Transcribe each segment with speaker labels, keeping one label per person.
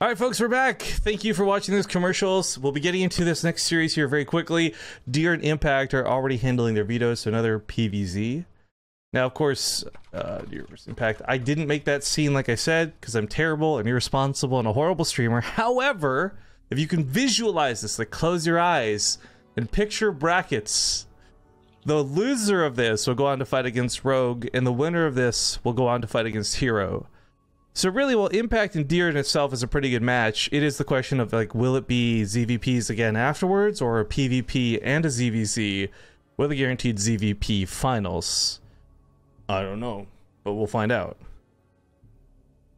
Speaker 1: All right, folks, we're back. Thank you for watching those commercials. We'll be getting into this next series here very quickly. Deer and Impact are already handling their vetoes, so another PvZ. Now, of course, Deer vs. Impact, I didn't make that scene like I said, because I'm terrible and irresponsible and a horrible streamer. However, if you can visualize this, like close your eyes and picture brackets, the loser of this will go on to fight against Rogue, and the winner of this will go on to fight against Hero. So really, while Impact and Deer in itself is a pretty good match, it is the question of, like, will it be ZVPs again afterwards, or a PvP and a ZVZ with a guaranteed ZVP finals? I don't know, but we'll find out.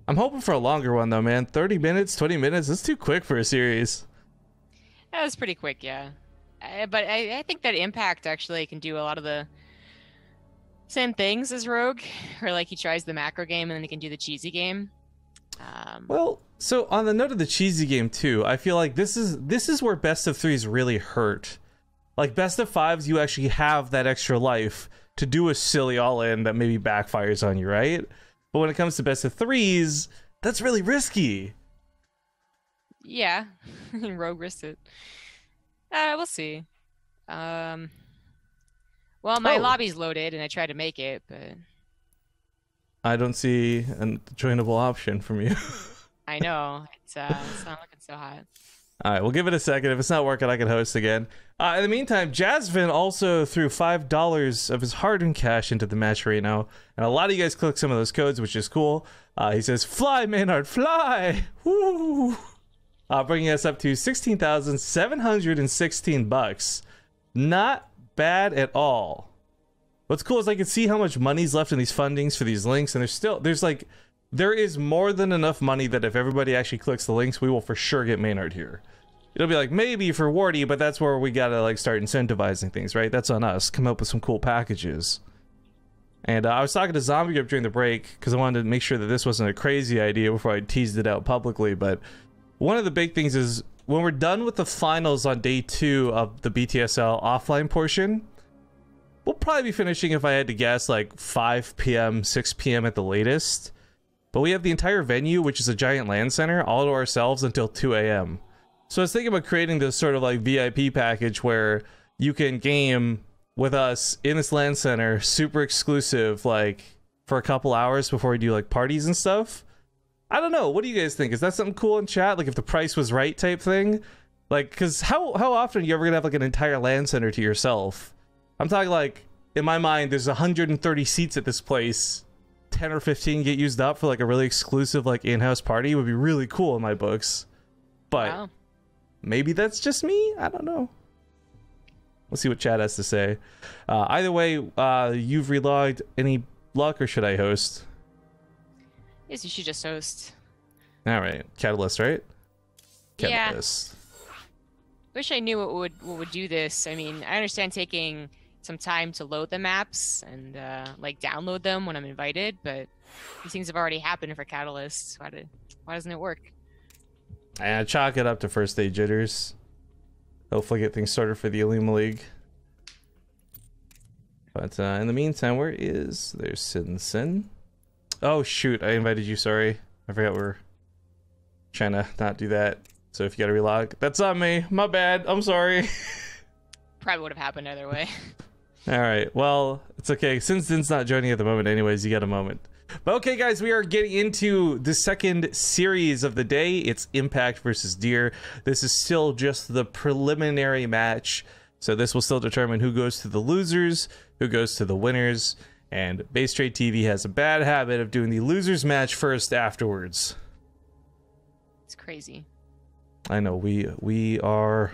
Speaker 1: I'm hoping for a longer one, though, man. 30 minutes, 20 minutes, that's too quick for a series.
Speaker 2: That was pretty quick, yeah. But I think that Impact actually can do a lot of the same things as Rogue, or like he tries the macro game and then he can do the cheesy game.
Speaker 1: Well, so on the note of the cheesy game too, I feel like this is where best of threes really hurt. Like best of fives, you actually have that extra life to do a silly all-in that maybe backfires on you, right? But when it comes to best of threes, that's really risky.
Speaker 2: Yeah, Rogue risked it. We'll see. Well, my lobby's loaded, and I tried to make it, but
Speaker 1: I don't see a joinable option from you.
Speaker 2: I know it's not looking so hot.
Speaker 1: All right, we'll give it a second. If it's not working, I can host again. In the meantime, Jasvin also threw $5 of his hard-earned cash into the match right now, and a lot of you guys clicked some of those codes, which is cool. He says, "Fly, Maynard, fly!" Woo! Bringing us up to $16,716. Not bad at all. What's cool is I can see how much money's left in these fundings for these links, and there is more than enough money that if everybody actually clicks the links, we will for sure get Maynard here. It'll be like maybe for Wardy, but that's where we gotta like start incentivizing things, right? That's on us. Come up with some cool packages. And I was talking to Zombie Grip during the break because I wanted to make sure that this wasn't a crazy idea before I teased it out publicly. But one of the big things is when we're done with the finals on day 2 of the BTSL offline portion, we'll probably be finishing, if I had to guess, like 5 p.m., 6 p.m. at the latest. But we have the entire venue, which is a giant LAN center, all to ourselves until 2 a.m. So I was thinking about creating this sort of like VIP package where you can game with us in this LAN center, super exclusive, like for a couple hours before we do like parties and stuff. I don't know. What do you guys think? Is that something cool in chat? Like if the price was right type thing? Like, because how often are you ever going to have like an entire LAN center to yourself? I'm talking like, in my mind, there's 130 seats at this place. 10 or 15 get used up for like a really exclusive like in-house party. It would be really cool in my books. But wow, maybe that's just me? I don't know. We'll see what chat has to say. Either way, you've relogged. Any luck, or should I host?
Speaker 2: Yes, you should just host.
Speaker 1: All right, Catalyst, right?
Speaker 2: Catalyst. Yeah. Wish I knew what would do this. I mean, I understand taking some time to load the maps and like download them when I'm invited, but these things have already happened for Catalyst. Why doesn't it work?
Speaker 1: I chalk it up to first day jitters. Hopefully get things started for the Elima League. But in the meantime, there's Sin. Oh shoot, I invited you, sorry. I forgot we're trying to not do that. So if you gotta relog, that's on me. My bad, I'm sorry.
Speaker 2: Probably would have happened either way.
Speaker 1: Alright, well, it's okay. Since Din's not joining at the moment anyways, you got a moment. But okay guys, we are getting into the second series of the day. It's Impact versus Deer. This is still just the preliminary match. So this will still determine who goes to the losers, who goes to the winners. And BaseTradeTV has a bad habit of doing the losers match first afterwards.
Speaker 2: It's crazy.
Speaker 1: I know, we are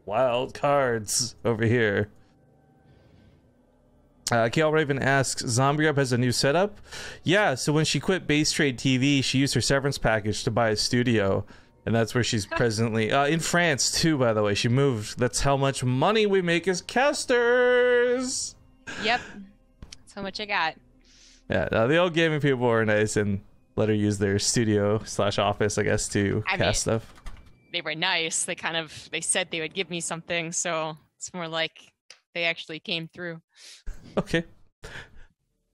Speaker 1: wild cards over here. Kale Raven asks, Zombie Grub has a new setup? Yeah, so when she quit BaseTradeTV, she used her severance package to buy a studio. And that's where she's presently. In France, too, by the way. She moved. That's how much money we make as casters!
Speaker 2: Yep. That's how much I got.
Speaker 1: Yeah, the old gaming people were nice and let her use their studio / office, I guess, to cast stuff.
Speaker 2: They were nice. They said they would give me something, so it's more like they actually came through.
Speaker 1: Okay.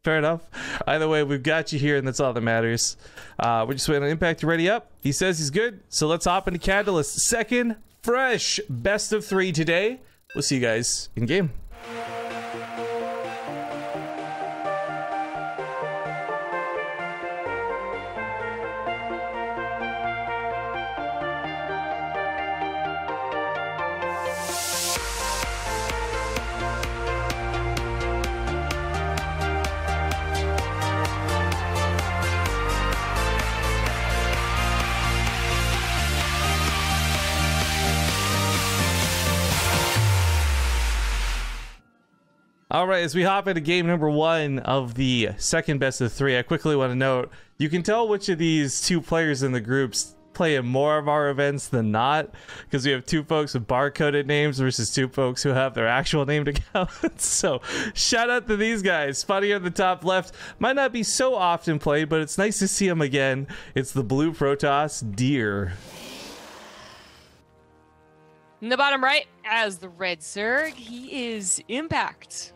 Speaker 1: Fair enough. Either way, we've got you here, and that's all that matters. We're just waiting on Impact to ready up. He says he's good, so let's hop into Catalyst. Second, fresh best of 3 today. We'll see you guys in game. All right, as we hop into game number 1 of the second best of 3, I quickly want to note, you can tell which of these 2 players in the groups play in more of our events than not, because we have 2 folks with barcoded names versus 2 folks who have their actual named accounts. So shout out to these guys. Spotty on the top left might not be so often played, but it's nice to see him again. It's the blue Protoss Deer.
Speaker 2: In the bottom right, as the red Zerg, he is Impact.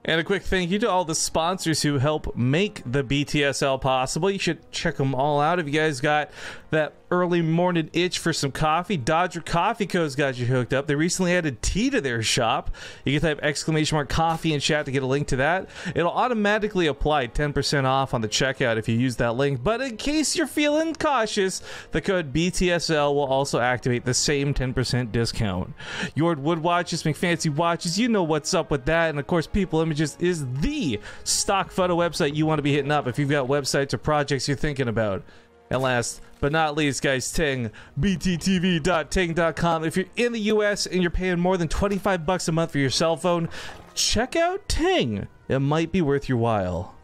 Speaker 1: And a quick thank you to all the sponsors who help make the BTSL possible. You should check them all out if you guys got that early morning itch for some coffee. Dodger Coffee Co's got you hooked up. They recently added tea to their shop. You can type ! coffee in chat to get a link to that. It'll automatically apply 10% off on the checkout if you use that link. But in case you're feeling cautious, the code BTSL will also activate the same 10% discount. Yord Wood Watches, McFancy Watches, you know what's up with that. And of course, People Images is the stock photo website you want to be hitting up if you've got websites or projects you're thinking about. And last but not least, guys, Ting, bttv.ting.com. If you're in the US and you're paying more than $25 a month for your cell phone, check out Ting. It might be worth your while.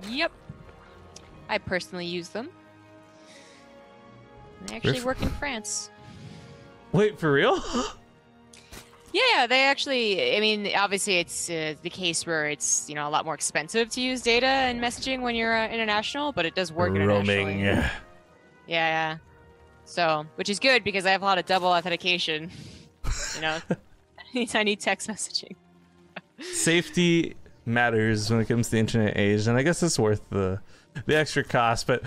Speaker 2: Yep. I personally use them. They actually work in France.
Speaker 1: Wait, for real?
Speaker 2: Yeah, they actually, I mean, obviously it's the case where it's, you know, a lot more expensive to use data and messaging when you're international, but it does work internationally. Yeah. So, which is good because I have a lot of double authentication. You know, I need text messaging.
Speaker 1: Safety matters when it comes to the internet age, and I guess it's worth the extra cost, but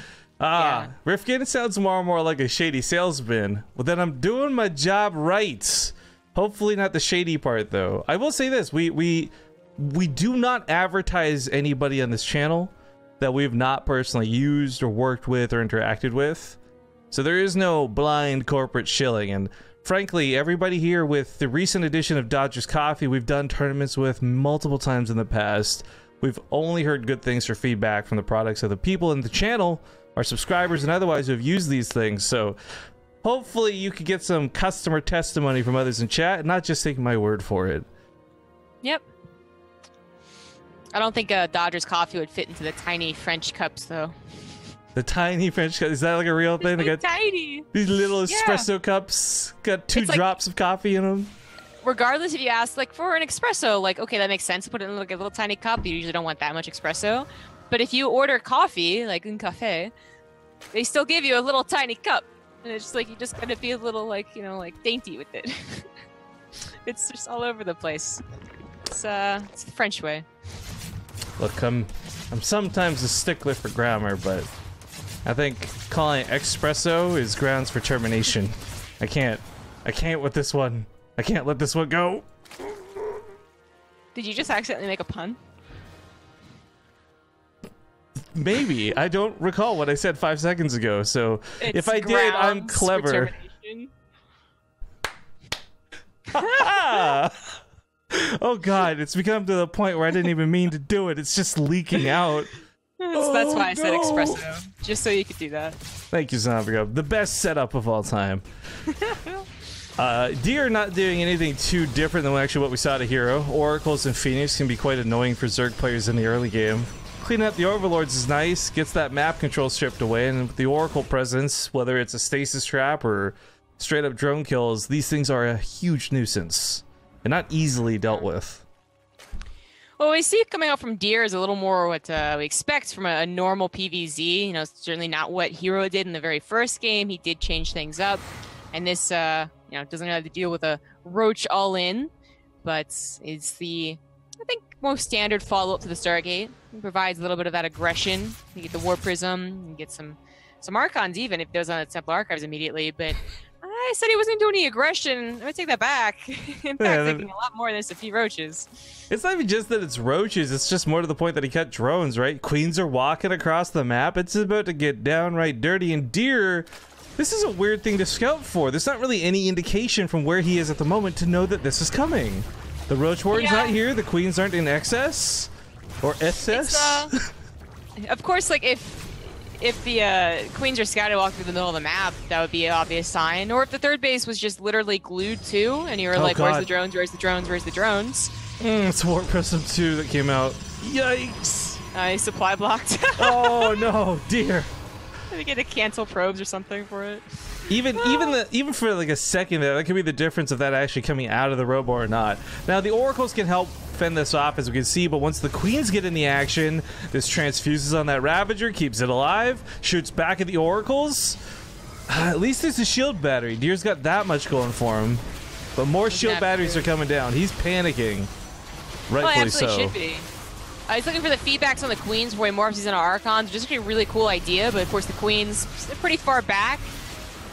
Speaker 1: Rifkin sounds more and more like a shady salesman. Well, then I'm doing my job right. Hopefully not the shady part, though. I will say this: we do not advertise anybody on this channel that we've not personally used or worked with or interacted with. So there is no blind corporate shilling. And frankly, everybody here with the recent edition of Dodgers Coffee, we've done tournaments with multiple times in the past. We've only heard good things for feedback from the products of the people in the channel, our subscribers and otherwise who have used these things. So hopefully you could get some customer testimony from others in chat and not just take my word for it.
Speaker 2: Yep. I don't think Dodgers coffee would fit into the tiny French cups, though.
Speaker 1: The tiny French cups? Is that like a real thing?
Speaker 2: They
Speaker 1: got
Speaker 2: tiny.
Speaker 1: These little espresso cups, got 2 drops of coffee in them.
Speaker 2: Regardless if you ask, like, for an espresso, like, okay, that makes sense to put it in like a little tiny cup. You usually don't want that much espresso. But if you order coffee, like un café, they still give you a little tiny cup. And it's just like, you just gotta be a little, like, you know, like, dainty with it. It's just all over the place. It's the French way.
Speaker 1: Look, I'm sometimes a stickler for grammar, but I think calling it espresso is grounds for termination. I can't with this one. I can't let this one go.
Speaker 2: Did you just accidentally make a pun?
Speaker 1: Maybe. I don't recall what I said 5 seconds ago, so if I did, I'm clever. Oh god, it's become to the point where I didn't even mean to do it. It's just leaking out.
Speaker 2: So that's why I said espresso, just so you could do that.
Speaker 1: Thank you, Zombie. The best setup of all time. Deer not doing anything too different than actually what we saw to Hero. Oracles and Phoenix can be quite annoying for Zerg players in the early game. Cleaning up the Overlords is nice, gets that map control stripped away, and with the Oracle presence, whether it's a stasis trap or straight up drone kills, these things are a huge nuisance and not easily dealt with.
Speaker 2: Well, we see coming out from Deer is a little more what we expect from a normal PvZ. You know, certainly not what Hero did in the very first game. He did change things up, and this, you know, doesn't have to deal with a roach all in, but it's the, I think, most standard follow-up to the Stargate. It provides a little bit of that aggression. You get the War Prism, you get some Archons even, if those on the Temple Archives immediately, but I said he wasn't doing any aggression. I'm gonna take that back. In fact, taking a lot more than just a few roaches.
Speaker 1: It's not even just that it's roaches, it's just more to the point that he cut drones, right? Queens are walking across the map. It's about to get downright dirty, and Deer, this is a weird thing to scout for. There's not really any indication from where he is at the moment to know that this is coming. The Roach Warrior's not here, the Queens aren't in excess? Or SS?
Speaker 2: Of course, like, if the Queens are scattered walk through the middle of the map, that would be an obvious sign. Or if the third base was just literally glued to, and you were like, where's the drones, where's the drones, where's the drones?
Speaker 1: It's War Prism 2 that came out. Yikes!
Speaker 2: He's supply blocked.
Speaker 1: Oh no, Deer.
Speaker 2: Did we get to cancel probes or something for it?
Speaker 1: Even for like a second there, that could be the difference of that actually coming out of the robo or not. Now the Oracles can help fend this off, as we can see, but once the Queens get in the action, this transfuses on that Ravager, keeps it alive, shoots back at the Oracles. At least there's a shield battery. Deer's got that much going for him, but more shield batteries are coming down. He's panicking, rightfully so.
Speaker 2: Should be. He's looking for the feedbacks on the Queens before he morphs these into Archons, which is actually a really cool idea, but of course the Queens are pretty far back.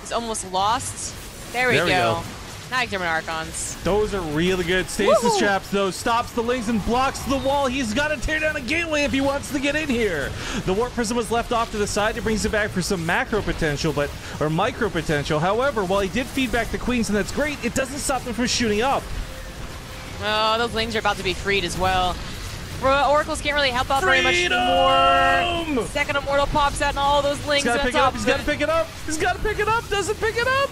Speaker 2: He's almost lost. There we go. Now he's German Archons.
Speaker 1: Those are really good. Stasis traps, though, stops the Lings and blocks the wall. He's got to tear down a gateway if he wants to get in here. The Warp Prism was left off to the side. It brings it back for some macro potential, or micro potential. However, while he did feed back the Queens, and that's great, it doesn't stop them from shooting up.
Speaker 2: Oh, those Lings are about to be freed as well. Oracles can't really help out very much anymore. Second Immortal pops out and all those Lings on top.
Speaker 1: He's got to pick it up. He's got to pick it up. Doesn't pick it up.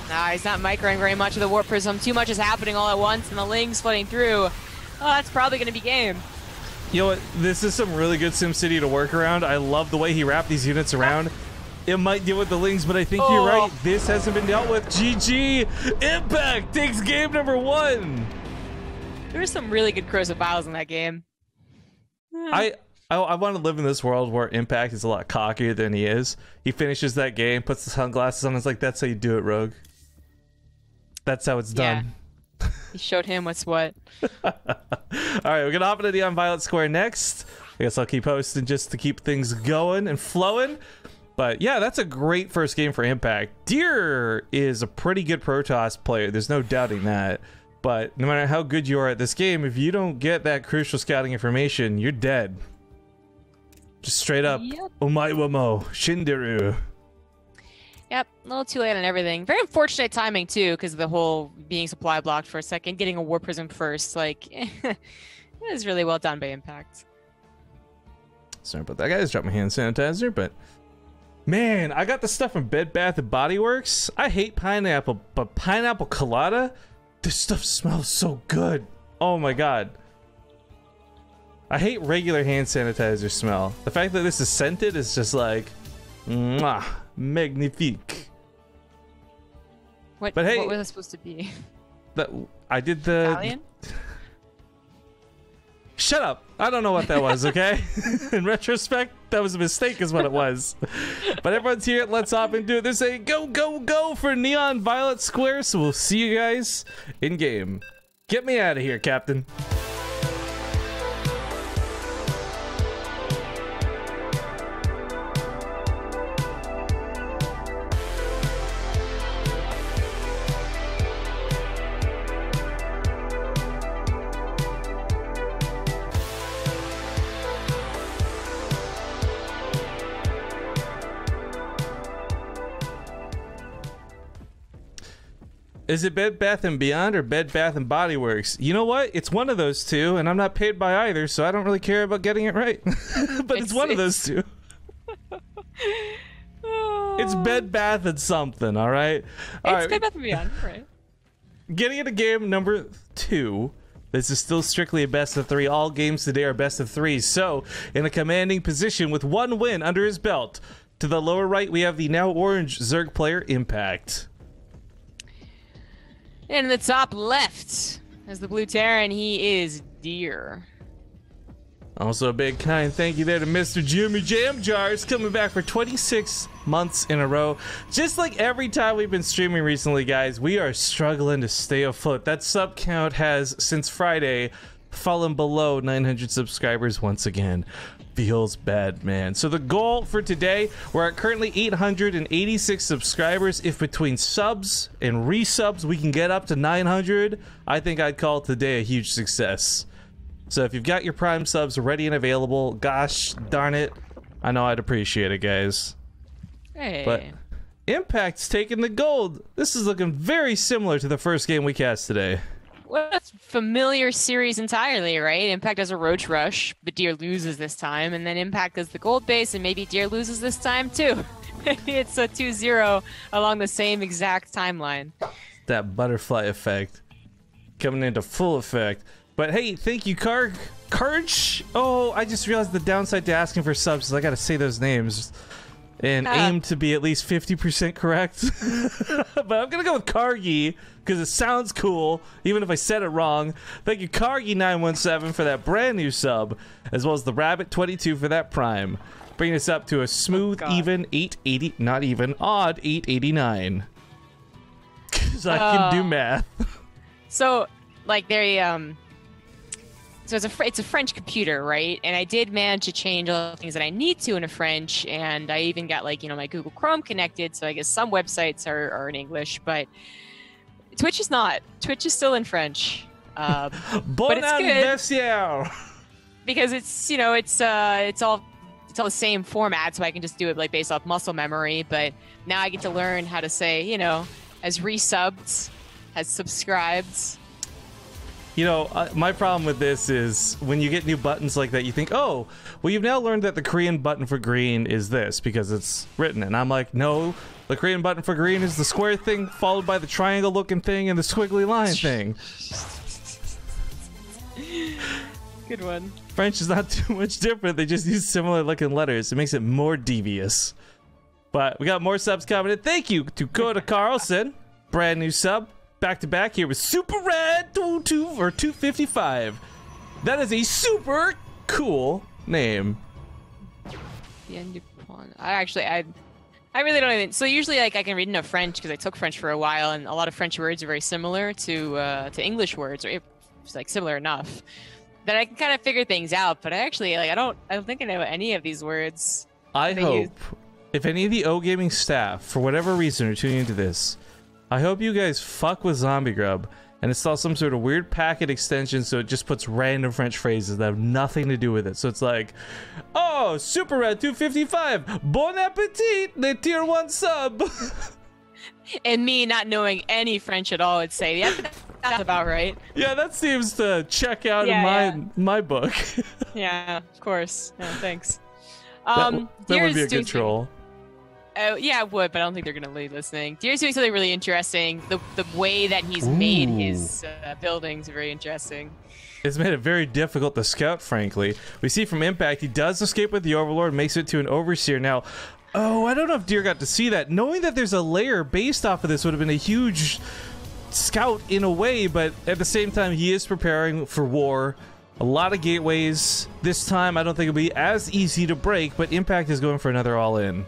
Speaker 2: Nah, he's not microing very much of the Warp Prism. Too much is happening all at once, and the Lings flooding through. Oh, that's probably going to be game.
Speaker 1: You know what? This is some really good SimCity to work around. I love the way he wrapped these units around. It might deal with the Lings, but I think you're right. This hasn't been dealt with. GG. Impact takes game number 1.
Speaker 2: There were some really good corrosive battles in that game.
Speaker 1: I want to live in this world where Impact is a lot cockier than he is. He finishes that game, puts the sunglasses on, and is like, that's how you do it, Rogue. That's how it's done.
Speaker 2: Yeah. He showed him what's what.
Speaker 1: All right, we're going to hop into the Unviolent Square next. I guess I'll keep hosting just to keep things going and flowing. But yeah, that's a great first game for Impact. Deer is a pretty good Protoss player. There's no doubting that. But no matter how good you are at this game, if you don't get that crucial scouting information, you're dead. Just straight up.
Speaker 2: Yep.
Speaker 1: Omaiwamo, Shinderu.
Speaker 2: Yep, a little too late on everything. Very unfortunate timing, too, because of the whole being supply blocked for a second, getting a War Prism first. Like, it was really well done by Impact.
Speaker 1: Sorry about that. I just dropped my hand sanitizer, but... Man, I got the stuff from Bed Bath & Body Works. I hate pineapple, but pineapple colada? This stuff smells so good. Oh my god. I hate regular hand sanitizer smell. The fact that this is scented is just like... Mwah, magnifique.
Speaker 2: What,
Speaker 1: but hey,
Speaker 2: what was it supposed to be?
Speaker 1: I did the...
Speaker 2: Italian?
Speaker 1: Shut up. I don't know what that was, okay? In retrospect, that was a mistake is what it was. But everyone's here. Let's hop into it. They're saying go, go, go for Neon Violet Square. So we'll see you guys in game. Get me out of here, Captain. Is it Bed Bath & Beyond or Bed Bath & Body Works? You know what? It's one of those two, and I'm not paid by either, so I don't really care about getting it right. But it's one of those two. It's Bed Bath and something, all right?
Speaker 2: It's Bed Bath & Beyond, right?
Speaker 1: Getting into game number 2. This is still strictly a best of 3. All games today are best of 3. So, in a commanding position with 1 win under his belt, to the lower right, we have the now orange Zerg player, Impact.
Speaker 2: And in the top left, as the blue Terran, he is Deer.
Speaker 1: Also a big kind thank you there to Mr. Jimmy Jam Jars, coming back for 26 months in a row. Just like every time we've been streaming recently, guys, we are struggling to stay afloat. That sub count has, since Friday, fallen below 900 subscribers once again. Feels bad, man. So the goal for today, we're at currently 886 subscribers. If between subs and resubs we can get up to 900, I think I'd call today a huge success. So if you've got your Prime subs ready and available, gosh darn it, I know I'd appreciate it, guys.
Speaker 2: Hey.
Speaker 1: But Impact's taking the gold. This is looking very similar to the first game we cast today.
Speaker 2: Well, that's a familiar series entirely, right? Impact has a Roach Rush, but Deer loses this time, and then Impact does the gold base, and maybe Deer loses this time too. It's a 2-0 along the same exact timeline.
Speaker 1: That butterfly effect coming into full effect. But hey, thank you, Karj. Oh, I just realized the downside to asking for subs is I gotta say those names and aim to be at least 50% correct. But I'm gonna go with Kargi because it sounds cool, even if I said it wrong. Thank you, Kargi917, for that brand new sub, as well as the Rabbit22 for that Prime, bringing us up to a smooth, even 880, not even, odd 889. Because I can do math.
Speaker 2: So, like, so it's a French computer, right? And I did manage to change all the things that I need to in a French, and I even got, like, you know, my Google Chrome connected, so I guess some websites are in English, but Twitch is not. Twitch is still in French. But it's good because it's, you know, it's all the same format, so I can just do it like based off muscle memory. But now I get to learn how to say, you know, has resubbed, has subscribed.
Speaker 1: You know, my problem with this is when you get new buttons like that, you think, oh, well, you've now learned that the Korean button for green is this because it's written. And I'm like, no, the Korean button for green is the square thing followed by the triangle looking thing and the squiggly line thing.
Speaker 2: Good one.
Speaker 1: French is not too much different. They just use similar looking letters. It makes it more devious. But we got more subs coming in. Thank you to Coda Carlson. Brand new sub. Back to back here with Super Red 255. That is a super cool name.
Speaker 2: I really don't even. So usually, like, I can read enough French because I took French for a while, and a lot of French words are very similar to English words, or it's like similar enough that I can kind of figure things out. But I actually, like, I don't think I know any of these words.
Speaker 1: I hope if any of the O Gaming staff, for whatever reason, are tuning into this, I hope you guys fuck with Zombie Grub and install some sort of weird packet extension so it just puts random French phrases that have nothing to do with it. So it's like, oh, Super Red 255, bon appetit, the tier 1 sub.
Speaker 2: And me not knowing any French at all would say, yeah, that's about right.
Speaker 1: Yeah, that seems to check out in my book.
Speaker 2: Yeah, of course. Yeah, thanks.
Speaker 1: That would be a good troll.
Speaker 2: Yeah, it would, but I don't think they're gonna be listening. Deer's doing something really interesting. The way that he's made his buildings are very interesting.
Speaker 1: It's made it very difficult to scout, frankly. We see from Impact, he does escape with the Overlord, makes it to an Overseer. Now, I don't know if Deer got to see that. Knowing that there's a layer based off of this would have been a huge scout in a way, but at the same time, he is preparing for war. A lot of gateways. This time, I don't think it'll be as easy to break, but Impact is going for another all-in.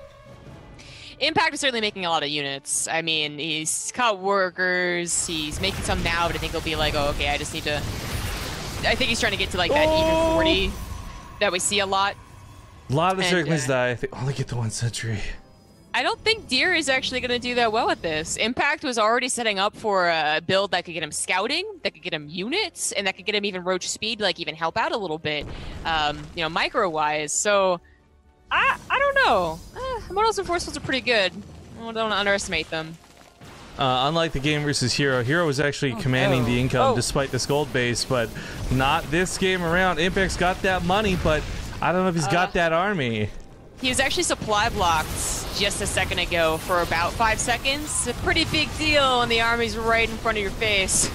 Speaker 2: Impact is certainly making a lot of units. I mean, he's caught workers, he's making some now, but I think he'll be like, oh, okay, I just need to... I think he's trying to get to, like, that even 40 that we see a lot.
Speaker 1: A lot of the Zerglings die. They only get the 1 century.
Speaker 2: I don't think Deer is actually going to do that well with this. Impact was already setting up for a build that could get him scouting, that could get him units, and that could get him even roach speed, like even help out a little bit, you know, micro-wise. So... I don't know. Immortals and Forcefulls are pretty good. Don't underestimate them.
Speaker 1: Unlike the game versus Hero, Hero was actually commanding the income despite this gold base, but not this game around. Impact's got that money, but I don't know if he's got that army.
Speaker 2: He was actually supply blocked just a second ago for about 5 seconds. A pretty big deal when the army's right in front of your face.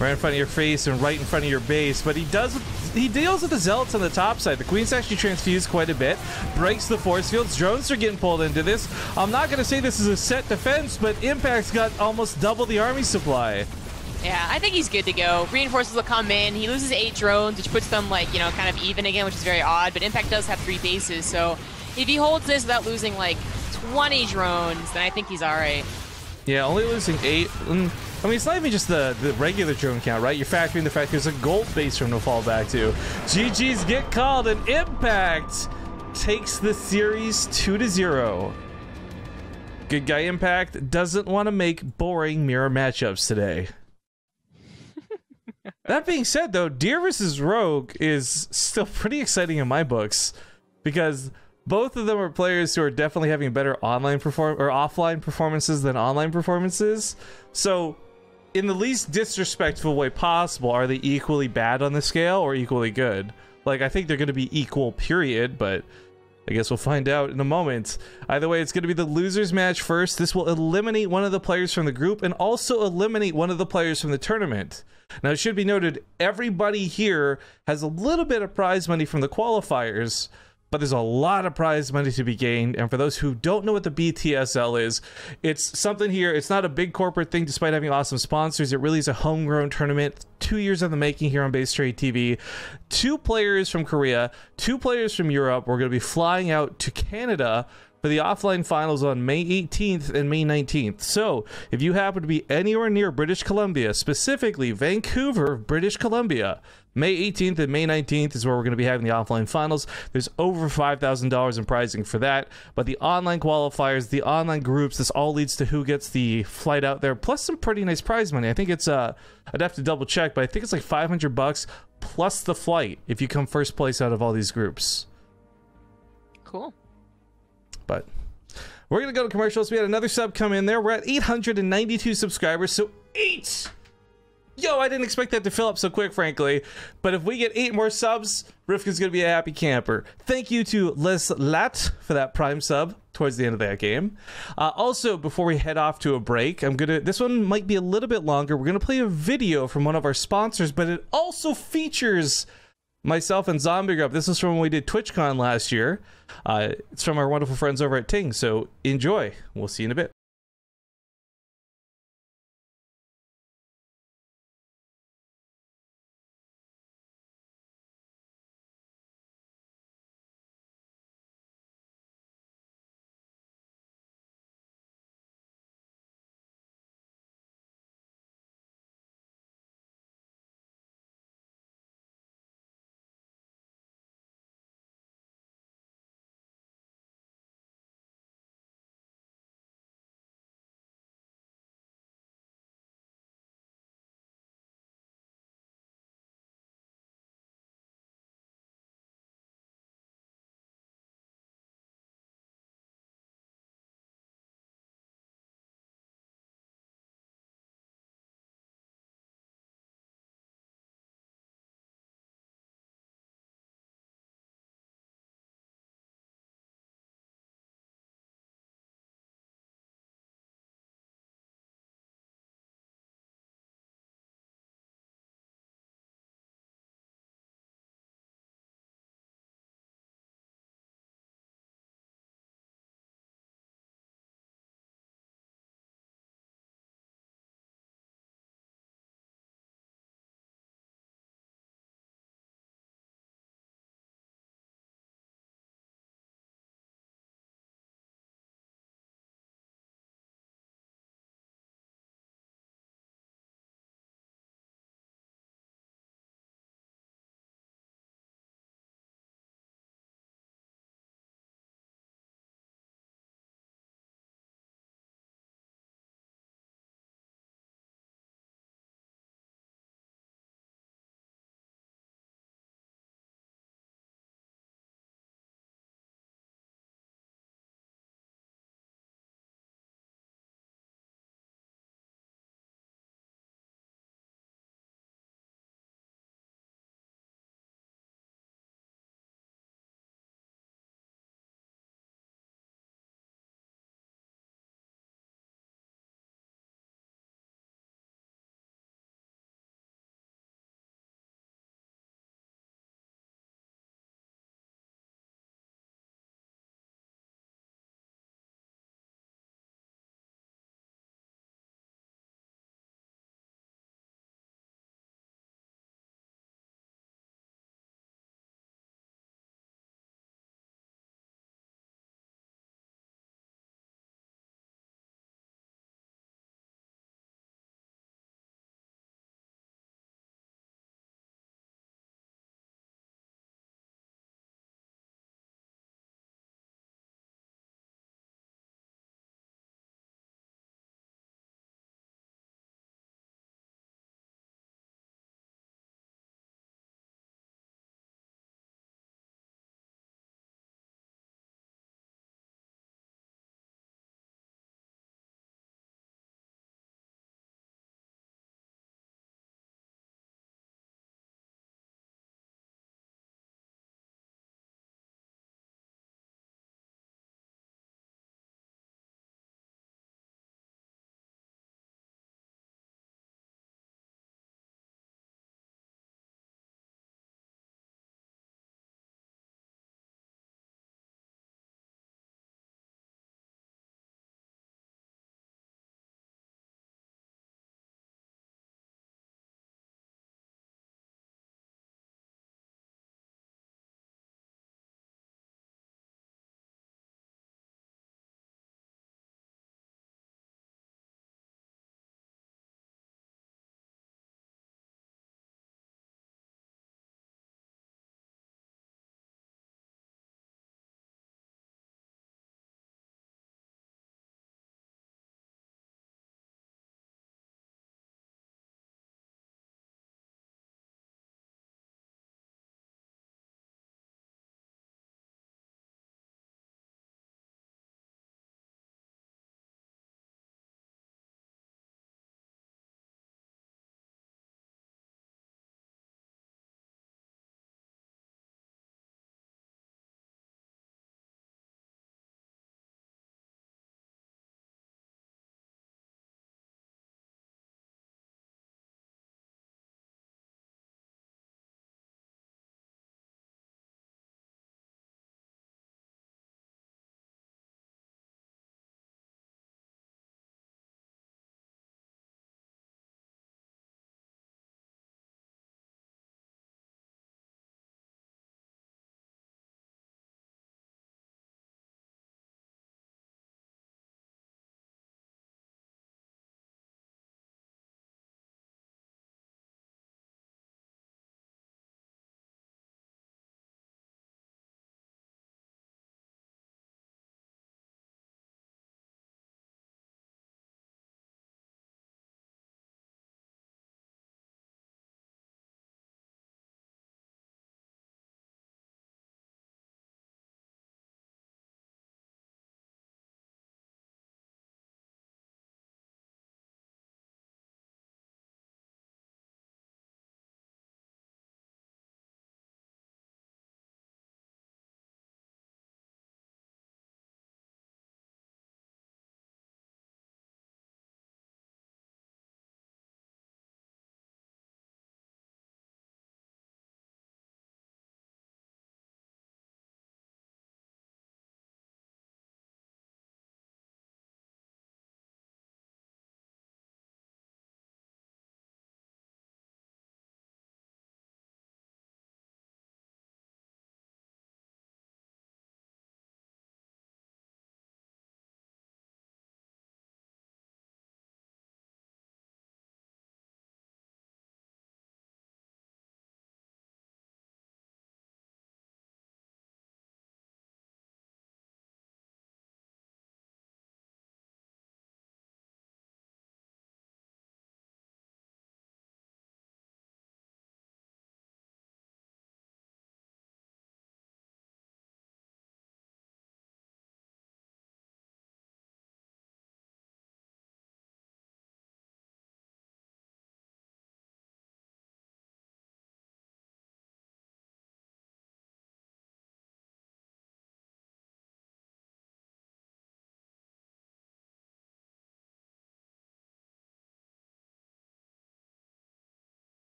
Speaker 1: Right in front of your face and right in front of your base, but he deals with the Zealots on the top side. The Queen's actually transfused quite a bit, breaks the force fields. Drones are getting pulled into this. I'm not going to say this is a set defense, but Impact's got almost double the army supply.
Speaker 2: Yeah, I think he's good to go. Reinforcements will come in. He loses 8 drones, which puts them, like, you know, kind of even again, which is very odd, but Impact does have 3 bases, so if he holds this without losing, like, 20 drones, then I think he's alright.
Speaker 1: Yeah, only losing 8. I mean, it's not even just the regular drone count, right? You're factoring the fact there's a gold base room to fall back to. GG's get called, and Impact takes the series 2-0. Good guy Impact doesn't want to make boring mirror matchups today. That being said, though, Deer versus Rogue is still pretty exciting in my books because both of them are players who are definitely having better offline performances than online performances. So, in the least disrespectful way possible, are they equally bad on the scale or equally good? Like, I think they're going to be equal, period, but I guess we'll find out in a moment. Either way, it's going to be the losers match first. This will eliminate one of the players from the group and also eliminate one of the players from the tournament. Now, it should be noted, everybody here has a little bit of prize money from the qualifiers, but there's a lot of prize money to be gained. And for those who don't know what the BTSL is, it's something here. It's not a big corporate thing despite having awesome sponsors. It really is a homegrown tournament. 2 years in the making here on BaseTradeTV. 2 players from Korea, 2 players from Europe. We're going to be flying out to Canada for the offline finals on May 18th and May 19th. So if you happen to be anywhere near British Columbia, specifically Vancouver, British Columbia, May 18th and May 19th is where we're going to be having the offline finals. There's over $5,000 in prizing for that. But the online qualifiers, the online groups, this all leads to who gets the flight out there, plus some pretty nice prize money. I think it's, I'd have to double check, but I think it's like $500 plus the flight if you come first place out of all these groups.
Speaker 2: Cool.
Speaker 1: But we're going to go to commercials. We had another sub come in there. We're at 892 subscribers, so 8! Yo, I didn't expect that to fill up so quick, frankly. But if we get 8 more subs, Rivka's going to be a happy camper. Thank you to Les Lat for that Prime sub towards the end of that game. Also, before we head off to a break, this one might be a little bit longer. We're going to play a video from one of our sponsors, but it also features myself and Zombie Grub. This is from when we did TwitchCon last year. It's from our wonderful friends over at Ting, so enjoy. We'll see you in a bit.